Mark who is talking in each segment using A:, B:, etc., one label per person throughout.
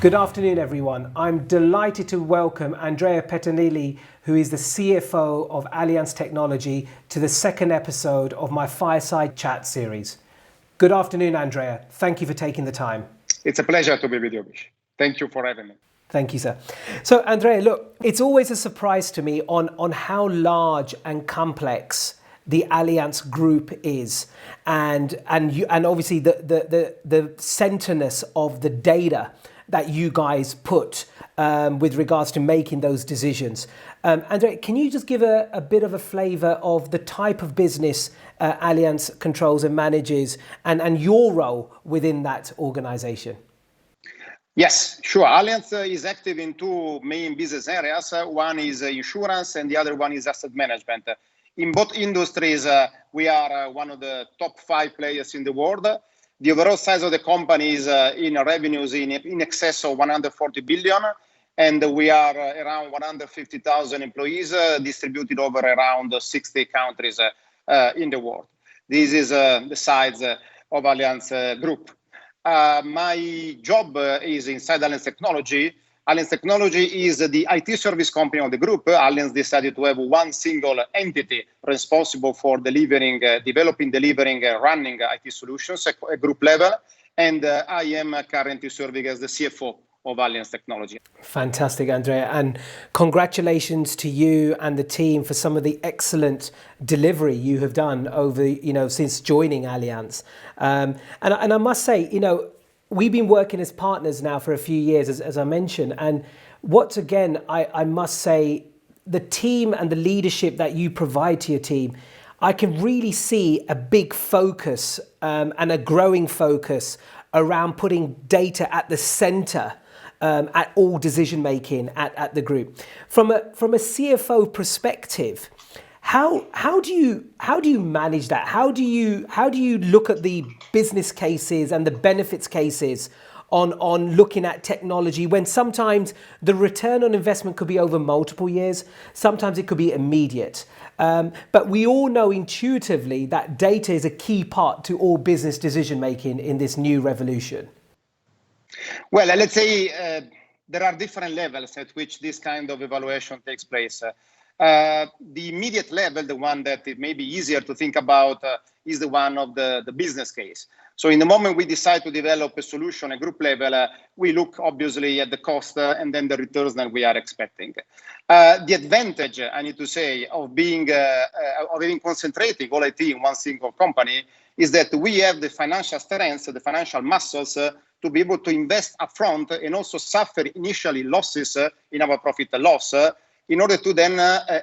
A: Good afternoon, everyone. I'm delighted to welcome Andrea Pettinelli, who is the CFO of Allianz Technology, to the second episode of my Fireside chat series. Good afternoon, Andrea. Thank you for taking the time.
B: It's a pleasure to be with you, Vish. Thank you for having me.
A: Thank you, sir. So, Andrea, look, it's always a surprise to me on how large and complex the Allianz Group is, and obviously the centerness of the data that you guys put with regards to making those decisions. Andrea, can you just give a bit of a flavor of the type of business Allianz controls and manages, and your role within that organization?
B: Yes, sure. Allianz is active in two main business areas. One is insurance and the other one is asset management. In both industries, we are one of the top 5 players in the world. The overall size of the company is in revenues in excess of 140 billion, and we are around 150,000 employees distributed over around 60 countries in the world. This is the size of Allianz Group. My job is inside Allianz Technology. Allianz Technology is the IT service company of the group. Allianz decided to have one single entity responsible for developing, running IT solutions at group level. And I am currently serving as the CFO of Allianz Technology.
A: Fantastic, Andrea, and congratulations to you and the team for some of the excellent delivery you have done over, since joining Allianz. And I must say, we've been working as partners now for a few years, as I mentioned, and I must say, the team and the leadership that you provide to your team, I can really see a big focus and a growing focus around putting data at the center at all decision making at the group. From a CFO perspective, how do you manage that? How do you look at the business cases and the benefits cases on looking at technology when sometimes the return on investment could be over multiple years, sometimes it could be immediate. But we all know intuitively that data is a key part to all business decision making in this new revolution.
B: Well, let's say there are different levels at which this kind of evaluation takes place. The immediate level, the one that it may be easier to think about, is the one of the business case. So in the moment we decide to develop a solution at group level, we look obviously at the cost and then the returns that we are expecting. The advantage, I need to say, of having concentrating all IT in one single company is that we have the financial strength, the financial muscles to be able to invest upfront and also suffer initially losses in our profit and loss in order to then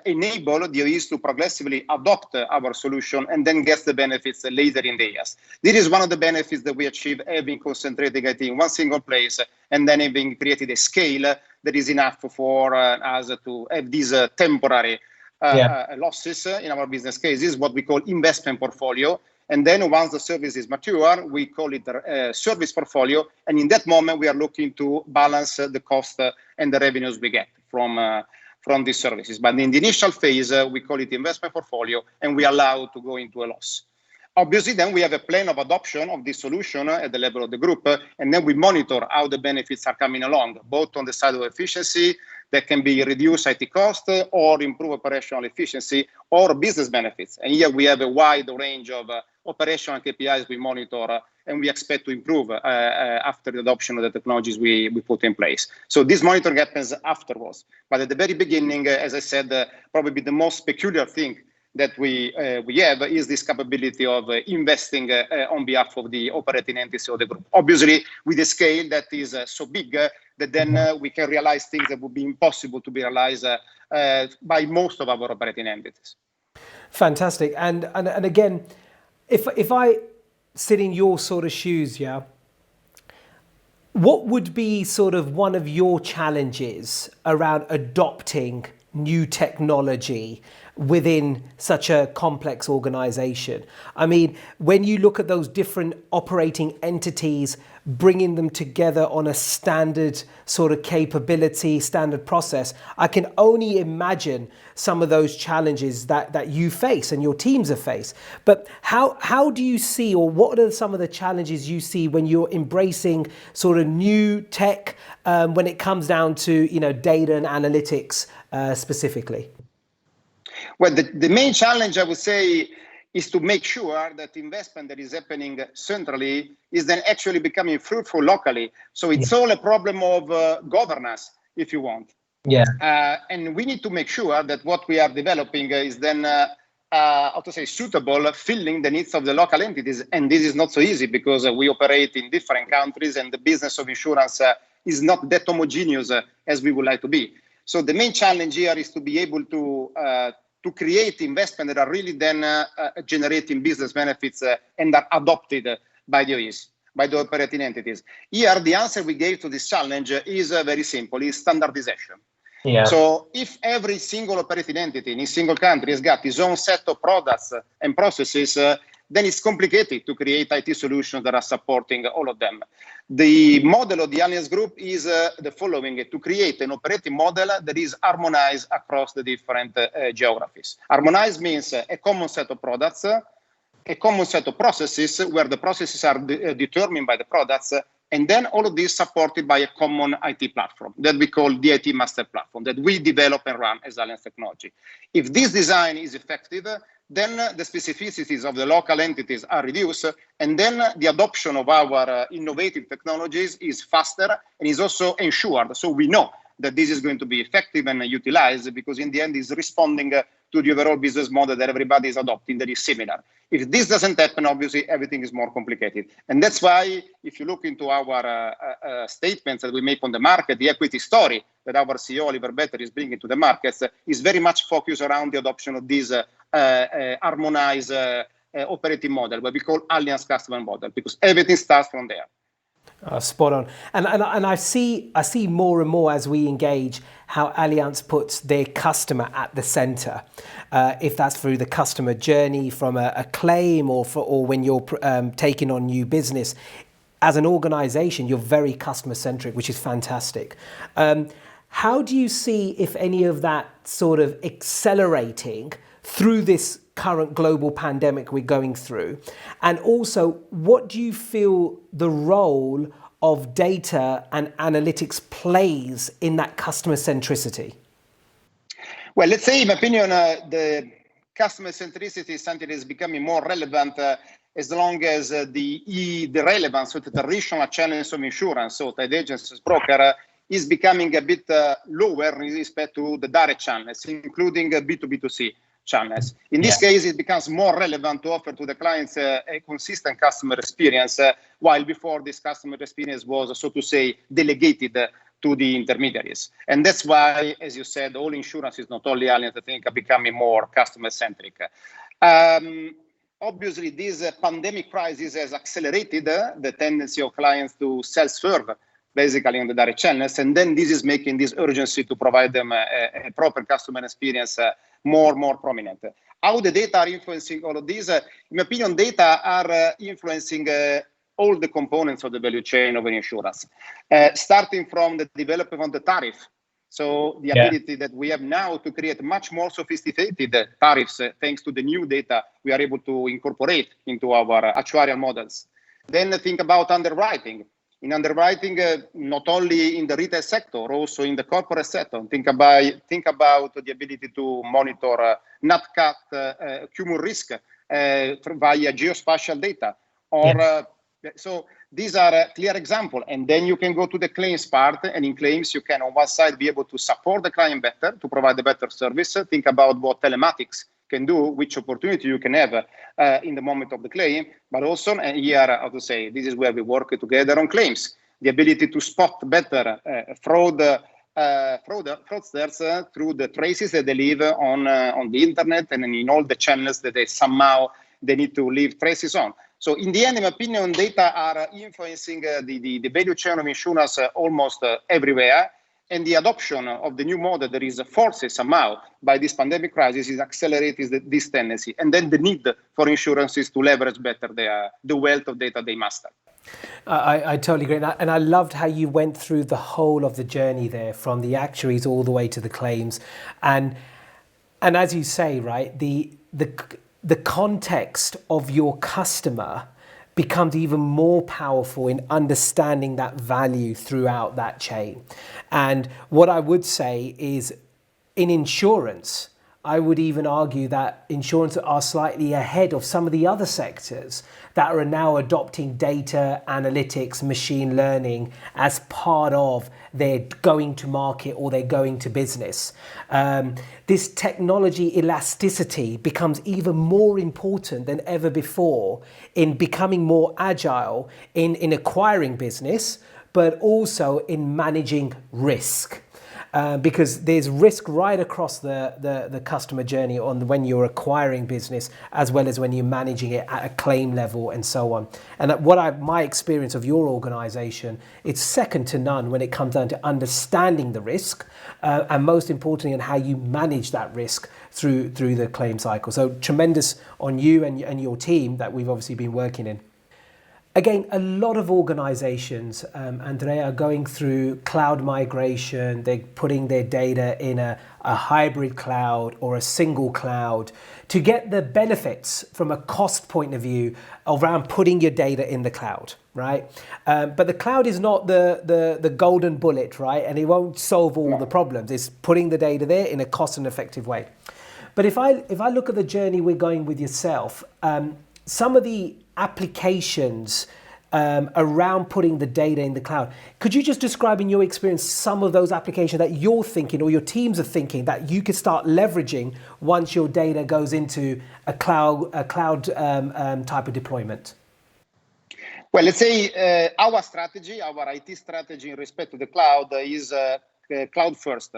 B: enable the OEs to progressively adopt our solution and then get the benefits later in the years. This is one of the benefits that we achieve having concentrated IT in one single place and then having created a scale that is enough for us to have these temporary losses in our business cases, what we call investment portfolio. And then once the service is mature, we call it a service portfolio. And in that moment, we are looking to balance the cost and the revenues we get from these services. But in the initial phase, we call it investment portfolio, and we allow to go into a loss. Obviously, then we have a plan of adoption of this solution at the level of the group, and then we monitor how the benefits are coming along, both on the side of efficiency, that can be reduce IT cost or improve operational efficiency or business benefits. And here we have a wide range of operational KPIs we monitor and we expect to improve after the adoption of the technologies we put in place. So this monitoring happens afterwards. But at the very beginning, as I said, probably the most peculiar thing that we have is this capability of investing on behalf of the operating entity of the group. Obviously, with a scale that is so big that then we can realize things that would be impossible to be realized by most of our operating entities.
A: Fantastic. And again, if I sit in your sort of shoes, what would be sort of one of your challenges around adopting new technology within such a complex organization? I mean, when you look at those different operating entities, bringing them together on a standard sort of capability, standard process, I can only imagine some of those challenges that you face and your teams have faced. But how do you see, or what are some of the challenges you see when you're embracing sort of new tech when it comes down to data and analytics specifically?
B: Well, the main challenge, I would say, is to make sure that investment that is happening centrally is then actually becoming fruitful locally. So it's all a problem of governance, if you want.
A: Yeah.
B: And we need to make sure that what we are developing is then, suitable, filling the needs of the local entities. And this is not so easy because we operate in different countries and the business of insurance is not that homogeneous as we would like to be. So the main challenge here is to be able to create investment that are really then generating business benefits and are adopted by the OEs, by the operating entities. Here, the answer we gave to this challenge is very simple, is standardization. Yeah. So if every single operating entity in a single country has got its own set of products and processes, then it's complicated to create IT solutions that are supporting all of them. The model of the Allianz Group is the following: to create an operating model that is harmonized across the different geographies. Harmonized means a common set of products, a common set of processes where the processes are determined by the products, and then all of this supported by a common IT platform that we call the IT Master Platform that we develop and run as Allianz Technology. If this design is effective, then the specificities of the local entities are reduced, and then the adoption of our innovative technologies is faster and is also ensured. So we know that this is going to be effective and utilized because in the end it's responding to the overall business model that everybody is adopting that is similar. If this doesn't happen, obviously everything is more complicated. And that's why if you look into our statements that we make on the market, the equity story that our CEO Oliver Better is bringing to the markets is very much focused around the adoption of this harmonized operating model, what we call Allianz customer model, because everything starts from there.
A: Spot on. And I see more and more as we engage how Allianz puts their customer at the center. If that's through the customer journey from a claim or when you're taking on new business. As an organization, you're very customer centric, which is fantastic. How do you see, if any of that sort of accelerating through this current global pandemic we're going through? And also, what do you feel the role of data and analytics plays in that customer centricity?
B: Well, let's say, in my opinion, the customer centricity is something that is becoming more relevant as long as the relevance of the traditional channels of insurance, so the agencies, broker, is becoming a bit lower in respect to the direct channels, including B2B2C channels. In this case, it becomes more relevant to offer to the clients a consistent customer experience, while before this customer experience was, so to say, delegated to the intermediaries. And that's why, as you said, all insurance is not only Allianz, I think, are becoming more customer-centric. Obviously, this pandemic crisis has accelerated the tendency of clients to self-serve, basically on the direct channels, and then this is making this urgency to provide them a proper customer experience more prominent. How the data are influencing all of this? In my opinion, data are influencing all the components of the value chain of an insurance, starting from the development of the tariff. So the ability that we have now to create much more sophisticated tariffs, thanks to the new data we are able to incorporate into our actuarial models. Then think about underwriting. In underwriting, not only in the retail sector, also in the corporate sector. Think about the ability to monitor nat cat cumulative risk via geospatial data. So these are a clear example. And then you can go to the claims part, and in claims you can on one side be able to support the client better, to provide a better service. Think about what telematics can do, which opportunity you can have in the moment of the claim, but also, and here, how to say, this is where we work together on claims, the ability to spot better fraudsters through the traces that they leave on the internet and in all the channels that they need to leave traces on. So in the end, in my opinion, data are influencing the value chain of insurance almost everywhere. And the adoption of the new model that is forced somehow by this pandemic crisis is accelerating this tendency. And then the need for insurances to leverage better the wealth of data they master.
A: I totally agree. And I loved how you went through the whole of the journey there, from the actuaries all the way to the claims. And as you say, right, the context of your customer becomes even more powerful in understanding that value throughout that chain. And what I would say is, in insurance, I would even argue that insurance are slightly ahead of some of the other sectors that are now adopting data analytics, machine learning as part of their going to market or their going to business. This technology elasticity becomes even more important than ever before in becoming more agile in acquiring business, but also in managing risk. Because there's risk right across the customer journey on when you're acquiring business, as well as when you're managing it at a claim level and so on. And my experience of your organization, it's second to none when it comes down to understanding the risk, and most importantly, on how you manage that risk through the claim cycle. So tremendous on you and your team that we've obviously been working in. Again, a lot of organizations, Andrea, are going through cloud migration. They're putting their data in a hybrid cloud or a single cloud to get the benefits from a cost point of view around putting your data in the cloud, right? But the cloud is not the golden bullet, right? And it won't solve all the problems. It's putting the data there in a cost and effective way. But if I look at the journey we're going with yourself, some of the applications around putting the data in the cloud. Could you just describe in your experience some of those applications that you're thinking or your teams are thinking that you could start leveraging once your data goes into a cloud type of deployment?
B: Well, let's say our strategy, our IT strategy in respect to the cloud is cloud first.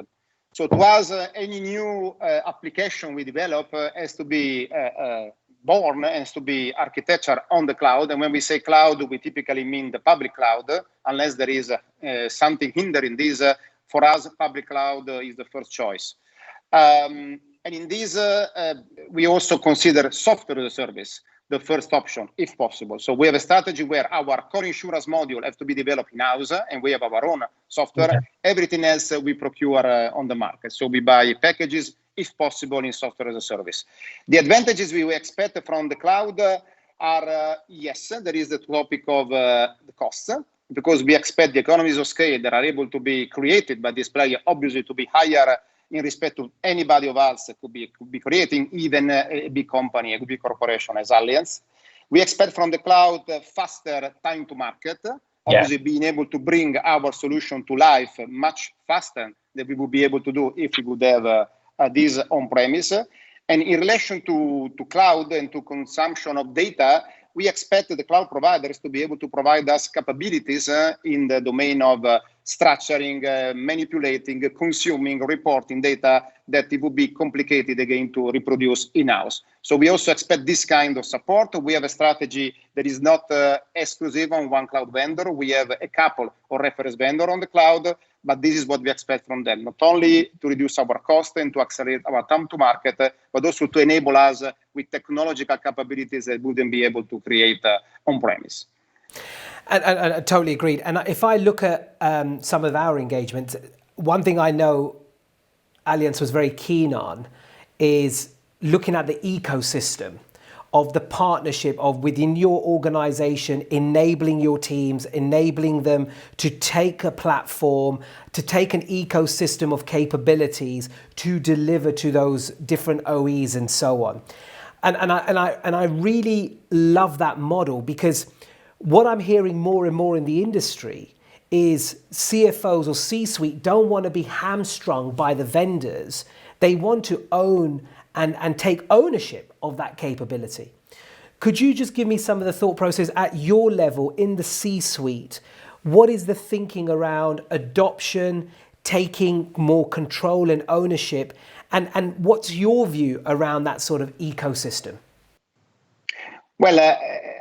B: So to us, any new application we develop has to be born has to be architecture on the cloud. And when we say cloud, we typically mean the public cloud, unless there is something hindering this. For us, public cloud is the first choice. And in this, we also consider software as a service the first option, if possible. So we have a strategy where our core insurance module have to be developed in-house, and we have our own software. Okay. Everything else we procure on the market. So we buy packages, if possible, in software as a service. The advantages we expect from the cloud are, yes, there is the topic of the costs, because we expect the economies of scale that are able to be created by this player, obviously, to be higher in respect to anybody of us could be creating, even a big company, a big corporation as Allianz. We expect from the cloud faster time to market, obviously being able to bring our solution to life much faster than we would be able to do if we would have this on-premise. And in relation to cloud and to consumption of data, we expect the cloud providers to be able to provide us capabilities in the domain of structuring, manipulating, consuming, reporting data that it would be complicated again to reproduce in-house. So we also expect this kind of support. We have a strategy that is not exclusive on one cloud vendor. We have a couple of reference vendors on the cloud, but this is what we expect from them, not only to reduce our cost and to accelerate our time to market, but also to enable us with technological capabilities that wouldn't be able to create on-premise.
A: And I totally agreed. And if I look at some of our engagements, one thing I know Allianz was very keen on is looking at the ecosystem of the partnership of within your organization, enabling your teams, enabling them to take a platform, to take an ecosystem of capabilities to deliver to those different OEs and so on. And I really love that model, because what I'm hearing more and more in the industry is CFOs or C-suite don't want to be hamstrung by the vendors. They want to own and take ownership of that capability. Could you just give me some of the thought process at your level in the C-suite? What is the thinking around adoption, taking more control and ownership, and what's your view around that sort of ecosystem?
B: Well,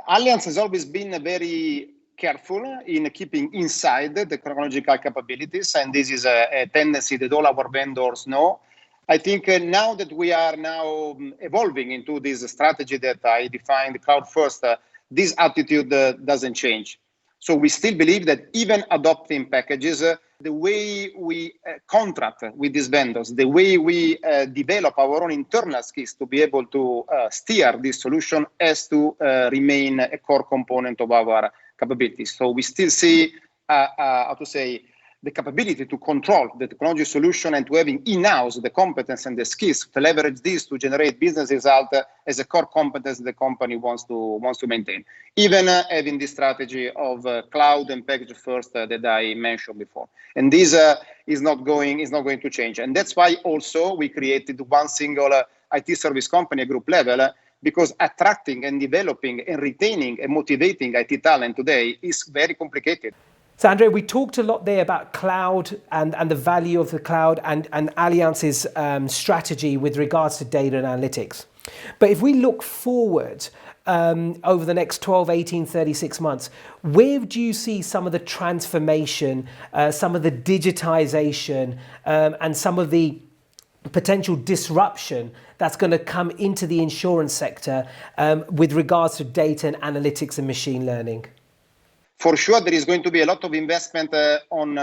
B: Allianz has always been very careful in keeping inside the technological capabilities, and this is a tendency that all our vendors know. I think now that we are now evolving into this strategy that I defined, cloud first, this attitude doesn't change. So we still believe that even adopting packages, the way we contract with these vendors, the way we develop our own internal skills to be able to steer this solution has to remain a core component of our capabilities. So we still see, the capability to control the technology solution and to having in-house the competence and the skills to leverage this to generate business result as a core competence the company wants to maintain. Even having this strategy of cloud and package first that I mentioned before. And this is not going to change. And that's why also we created one single IT service company at group level, because attracting and developing and retaining and motivating IT talent today is very complicated.
A: So Andrea, we talked a lot there about cloud and the value of the cloud and Allianz's strategy with regards to data and analytics. But if we look forward over the next 12, 18, 36 months, where do you see some of the transformation, some of the digitization, and some of the potential disruption that's going to come into the insurance sector with regards to data and analytics and machine learning?
B: For sure, there is going to be a lot of investment on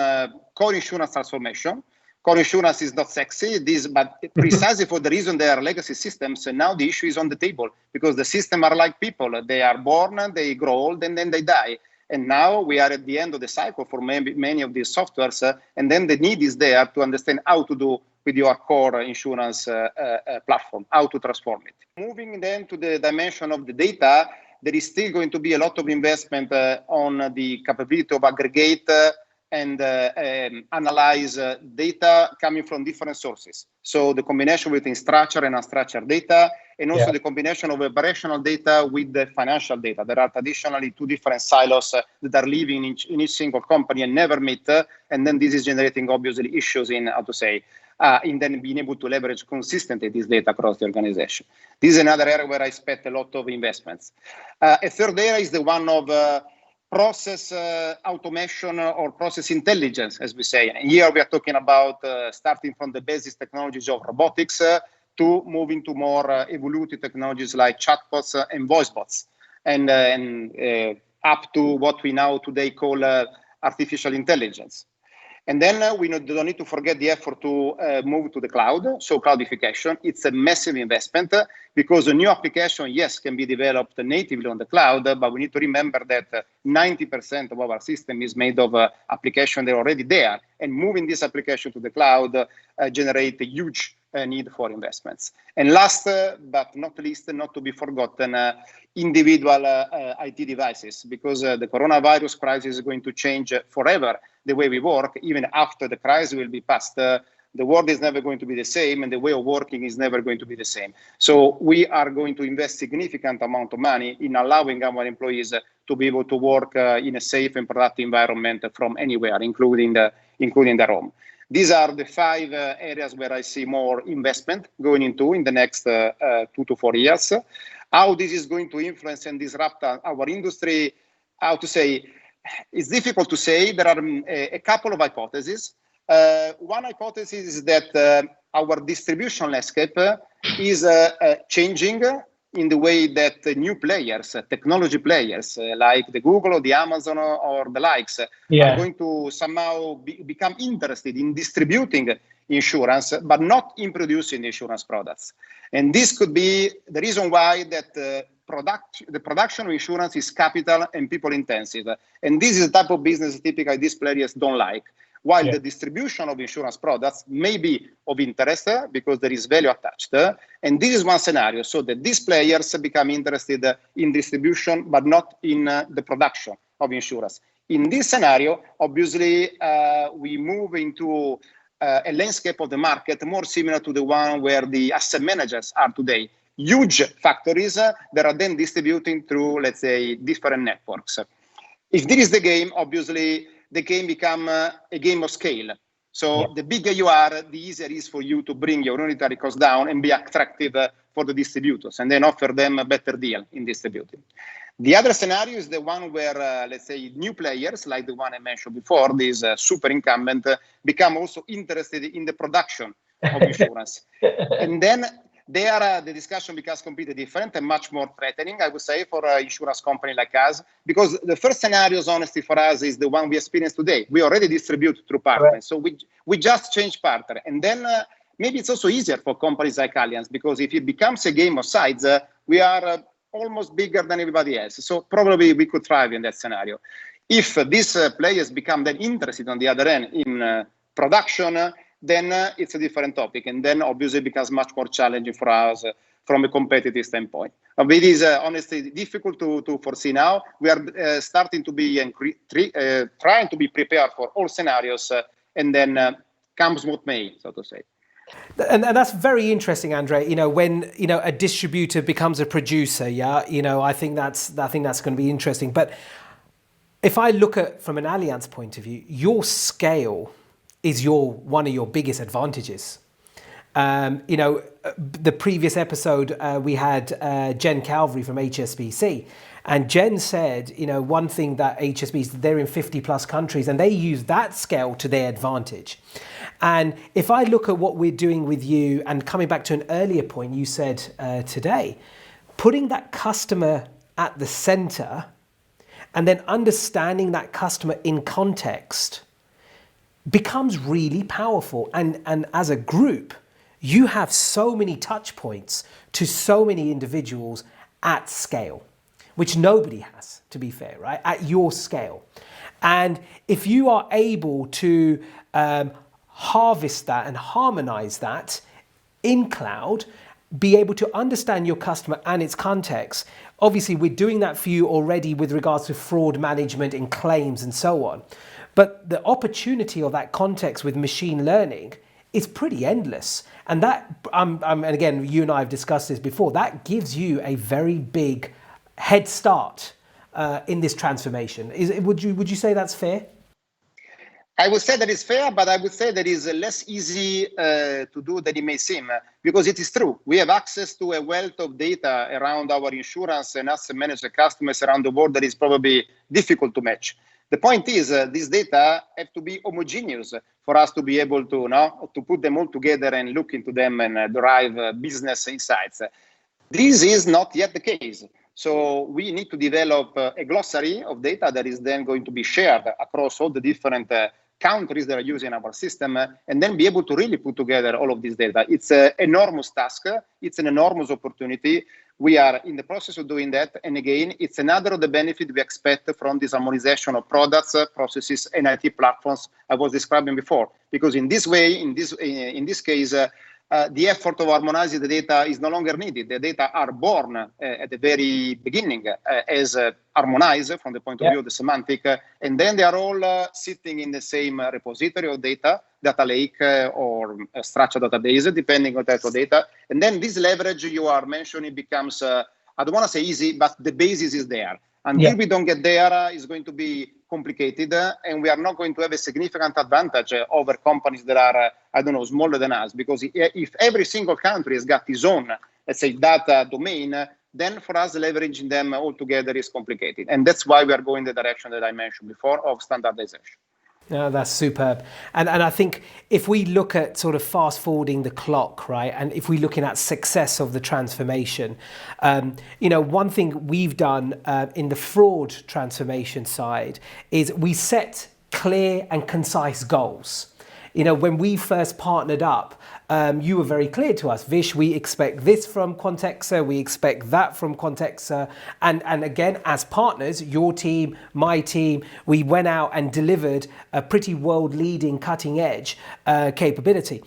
B: core insurance transformation. Core insurance is not sexy, but precisely for the reason they are legacy systems, and now the issue is on the table because the systems are like people. They are born, they grow old, and then they die. And now we are at the end of the cycle for many of these softwares, and then the need is there to understand how to do with your core insurance platform, how to transform it. Moving then to the dimension of the data, there is still going to be a lot of investment on the capability of aggregate and analyze data coming from different sources. So the combination between structured and unstructured data, and also the combination of operational data with the financial data. There are traditionally two different silos that are living in each single company and never meet. And then this is generating obviously issues in in then being able to leverage consistently this data across the organization. This is another area where I expect a lot of investments. A third area is the one of process automation or process intelligence, as we say. And here we are talking about starting from the basic technologies of robotics to moving to more evolutive technologies like chatbots and voice bots, and up to what we now today call artificial intelligence. And then we don't need to forget the effort to move to the cloud. So cloudification, it's a massive investment because a new application, yes, can be developed natively on the cloud, but we need to remember that 90% of our system is made of applications that are already there. And moving this application to the cloud generate a huge need for investments. And last but not least, not to be forgotten, individual IT devices, because the coronavirus crisis is going to change forever the way we work. Even after the crisis will be past, the world is never going to be the same, and the way of working is never going to be the same. So we are going to invest significant amount of money in allowing our employees to be able to work in a safe and productive environment from anywhere, including their home. These are the 5 areas where I see more investment going into in the next 2 to 4 years. How this is going to influence and disrupt our industry, it's difficult to say. There are a couple of hypotheses. One hypothesis is that our distribution landscape is changing in the way that new players, technology players like the Google or the Amazon or the likes are going to somehow become interested in distributing insurance, but not in producing insurance products. And this could be the reason why that the production of insurance is capital and people intensive. And this is the type of business typically these players don't like. While the distribution of insurance products may be of interest because there is value attached. And this is one scenario, so that these players become interested in distribution, but not in the production of insurance. In this scenario, obviously, we move into a landscape of the market more similar to the one where the asset managers are today. Huge factories that are then distributing through, let's say, different networks. If this is the game, obviously, the game become a game of scale. So the bigger you are, the easier it is for you to bring your unitary cost down and be attractive for the distributors and then offer them a better deal in distributing. The other scenario is the one where, let's say, new players, like the one I mentioned before, these super incumbent, become also interested in the production of insurance. And then there, the discussion becomes completely different and much more threatening, I would say, for an insurance company like us, because the first scenarios, honestly, for us is the one we experience today. We already distribute through partners, right. So we just change partner. And then maybe it's also easier for companies like Allianz, because if it becomes a game of sides, we are almost bigger than everybody else. So probably we could thrive in that scenario. If these players become then interested on the other end in production, then it's a different topic. And then obviously it becomes much more challenging for us from a competitive standpoint. It is honestly difficult to foresee now. We are starting to be trying to be prepared for all scenarios, and then comes what may, so to say.
A: And that's very interesting, Andre. When a distributor becomes a producer, I think that's going to be interesting. But if I look at from an Allianz point of view, your scale is one of your biggest advantages. The previous episode we had Jen Calvary from HSBC, and Jen said, one thing that HSBC, they're in 50 plus countries, and they use that scale to their advantage. And if I look at what we're doing with you, and coming back to an earlier point you said today, putting that customer at the center and then understanding that customer in context becomes really powerful. And as a group, you have so many touch points to so many individuals at scale, which nobody has, to be fair, right? At your scale. And if you are able to harvest that and harmonize that in cloud, be able to understand your customer and its context. Obviously, we're doing that for you already with regards to fraud management and claims and so on. But the opportunity of that context with machine learning is pretty endless. And that, and again, you and I have discussed this before, that gives you a very big head start in this transformation. Would you say that's fair?
B: I would say that is fair, but I would say that is less easy to do than it may seem, because it is true. We have access to a wealth of data around our insurance and asset management customers around the world that is probably difficult to match. The point is, these data have to be homogeneous for us to be able to put them all together and look into them and derive business insights. This is not yet the case. So we need to develop a glossary of data that is then going to be shared across all the different countries that are using our system, and then be able to really put together all of this data. It's an enormous task. It's an enormous opportunity. We are in the process of doing that. And again, it's another of the benefits we expect from this harmonization of products, processes, and IT platforms I was describing before. Because in this way, in this case, the effort of harmonizing the data is no longer needed. The data are born at the very beginning as harmonized from the point of view of the semantic, and then they are all sitting in the same repository of data lake or a structured database, depending on type of data. And then this leverage you are mentioning becomes, I don't want to say easy, but the basis is there. Until we don't get there, it's going to be complicated, and we are not going to have a significant advantage over companies that are, smaller than us. Because if every single country has got its own, let's say, data domain, then for us, leveraging them all together is complicated. And that's why we are going the direction that I mentioned before of standardization.
A: No, that's superb. And I think if we look at sort of fast forwarding the clock, right, and if we're looking at success of the transformation, one thing we've done in the fraud transformation side is we set clear and concise goals. When we first partnered up, you were very clear to us, Vish, we expect this from Quantexa, we expect that from Quantexa. And again, as partners, your team, my team, we went out and delivered a pretty world-leading, cutting-edge capability.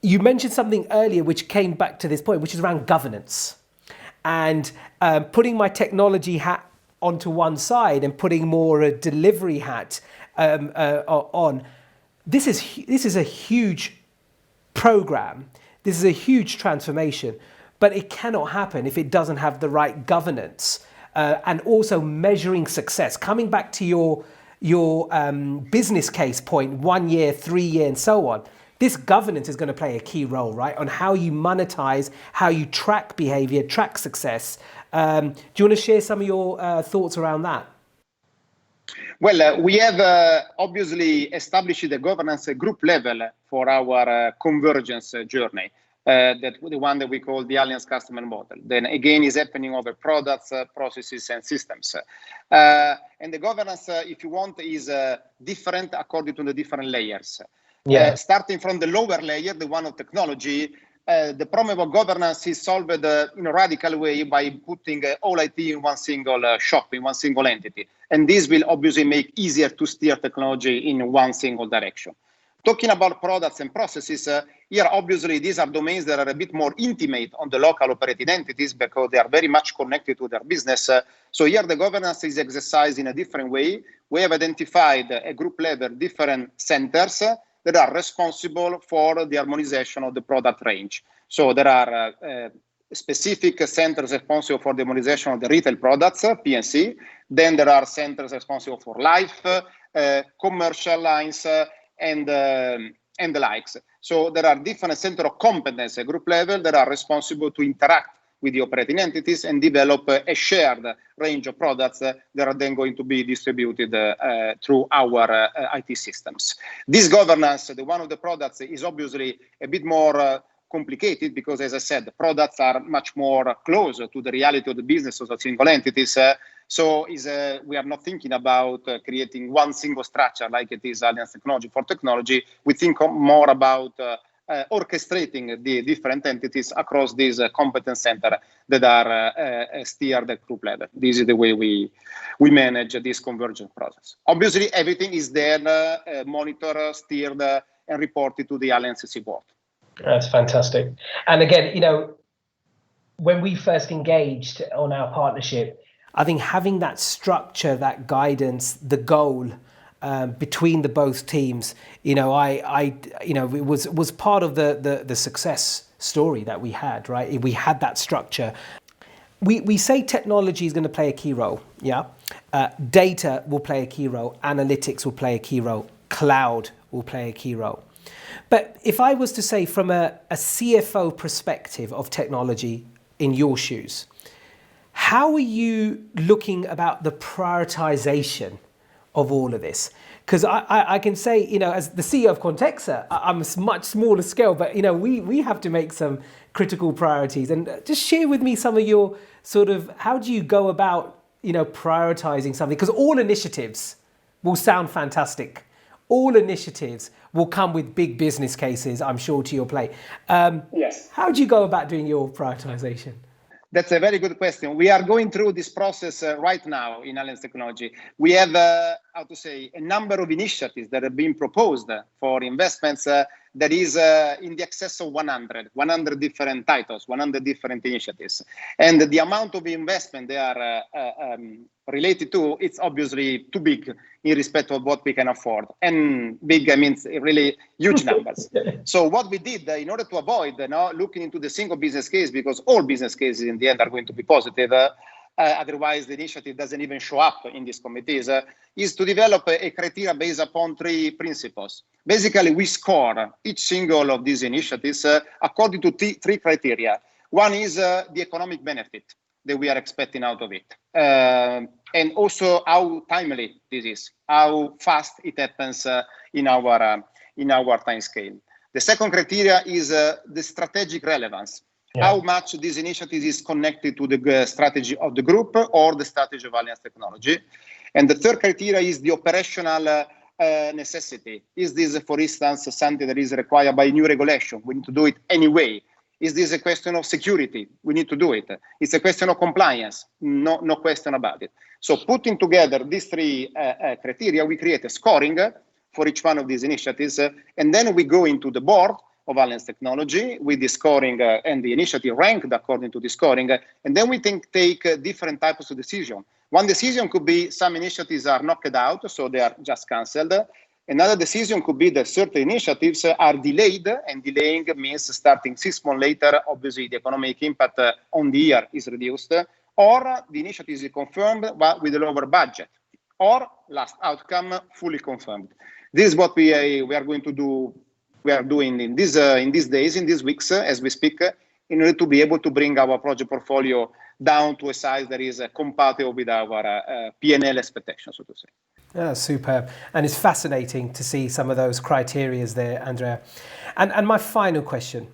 A: You mentioned something earlier which came back to this point, which is around governance. And putting my technology hat onto one side and putting more a delivery hat on. This is a huge program. This is a huge transformation, but it cannot happen if it doesn't have the right governance and also measuring success. Coming back to your business case point, 1 year, 3 year, and so on. this governance is going to play a key role, right? On how you monetize, how you track behavior, track success. Do you want to share some of your thoughts around that?
B: Well, we have obviously established the governance group level for our convergence journey. That the one that we call the Allianz customer model. Then again, is happening over products, processes, and systems. And the governance, if you want, is different according to the different layers. Yeah. Starting from the lower layer, the one of technology, the problem of governance is solved in a radical way by putting all IT in one single shop, in one single entity. And this will obviously make easier to steer technology in one single direction. Talking about products and processes, here obviously these are domains that are a bit more intimate on the local operating entities because they are very much connected to their business. So here the governance is exercised in a different way. We have identified at group level different centers that are responsible for the harmonization of the product range. So there are specific centers responsible for the harmonization of the retail products, P&C. Then there are centers responsible for life, commercial lines, and the likes. So there are different centers of competence at group level that are responsible to interact with the operating entities and develop a shared range of products that are then going to be distributed through our IT systems. This governance, the one of the products, is obviously a bit more complicated because, as I said, the products are much more close to the reality of the business of the single entities. So we are not thinking about creating one single structure like it is Allianz Technology for technology. We think more about orchestrating the different entities across these competence centers that are steered at group level. This is the way we manage this convergence process. Obviously, everything is then monitored, steered, and reported to the Allianz CC board.
A: That's fantastic. And again, when we first engaged on our partnership, I think having that structure, that guidance, the goal between the both teams, it was part of the success story that we had, right? We had that structure. We say technology is going to play a key role, yeah? Data will play a key role. Analytics will play a key role. Cloud will play a key role. But if I was to say from a CFO perspective of technology in your shoes, how are you looking about the prioritization of all of this? Because I can say, as the CEO of Quantexa, I'm a much smaller scale, but, we have to make some critical priorities. And just share with me some of your how do you go about, prioritizing something? Because all initiatives will sound fantastic. All initiatives will come with big business cases, I'm sure, to your plate.
B: Yes.
A: How do you go about doing your prioritization?
B: That's a very good question. We are going through this process right now in Allianz Technology. We have, a number of initiatives that have been proposed for investments that is in the excess of 100 different titles, 100 different initiatives. And the amount of investment they are related to, it's obviously too big in respect of what we can afford. And big, I mean, really huge numbers. So what we did in order to avoid looking into the single business case, because all business cases in the end are going to be positive, otherwise the initiative doesn't even show up in these committees, is to develop a criteria based upon three principles. Basically, we score each single of these initiatives according to three criteria. One is the economic benefit that we are expecting out of it. And also how timely this is, how fast it happens in our time scale. The second criteria is the strategic relevance. Yeah. How much this initiative is connected to the strategy of the group or the strategy of Allianz Technology. And the third criteria is the operational necessity. Is this, for instance, something that is required by new regulation? We need to do it anyway. Is this a question of security? We need to do it. It's a question of compliance. No question about it. So putting together these three criteria, we create a scoring for each one of these initiatives. And then we go into the board of Allianz Technology with the scoring and the initiative ranked according to the scoring. And then we take different types of decision. One decision could be some initiatives are knocked out, so they are just cancelled. Another decision could be that certain initiatives are delayed, and delaying means starting 6 months later, obviously the economic impact on the year is reduced, or the initiative is confirmed but with a lower budget, or last outcome, fully confirmed. This is what we are going to do we are doing in these days, in these weeks, as we speak, in order to be able to bring our project portfolio down to a size that is compatible with our P&L expectations, so to say.
A: Yeah, superb. And it's fascinating to see some of those criterias there, Andrea. And my final question.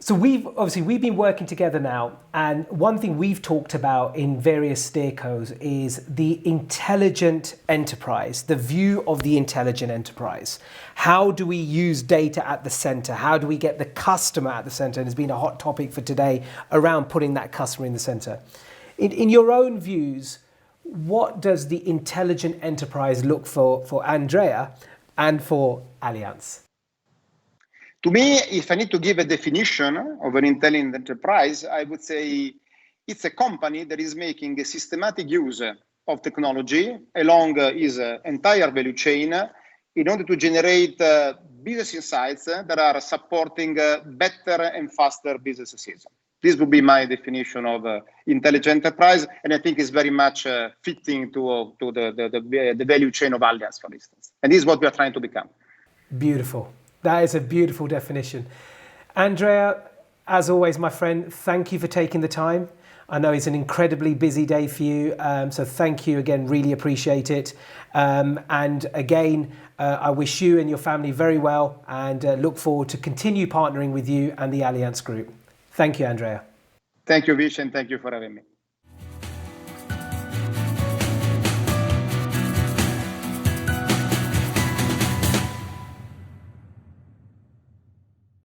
A: So we've been working together now, and one thing we've talked about in various steercos is the intelligent enterprise, the view of the intelligent enterprise. How do we use data at the center? How do we get the customer at the center? And it's been a hot topic for today around putting that customer in the center. In your own views, what does the intelligent enterprise look for Andrea and for Allianz?
B: To me, if I need to give a definition of an intelligent enterprise, I would say it's a company that is making a systematic use of technology along its entire value chain in order to generate business insights that are supporting better and faster business decisions. This would be my definition of intelligent enterprise, and I think it's very much fitting to the value chain of Allianz, for instance. And this is what we are trying to become.
A: Beautiful. That is a beautiful definition. Andrea, as always, my friend, thank you for taking the time. I know it's an incredibly busy day for you, so thank you again, really appreciate it. And again, I wish you and your family very well and look forward to continue partnering with you and the Allianz Group. Thank you, Andrea.
B: Thank you, Vish, and thank you for having me.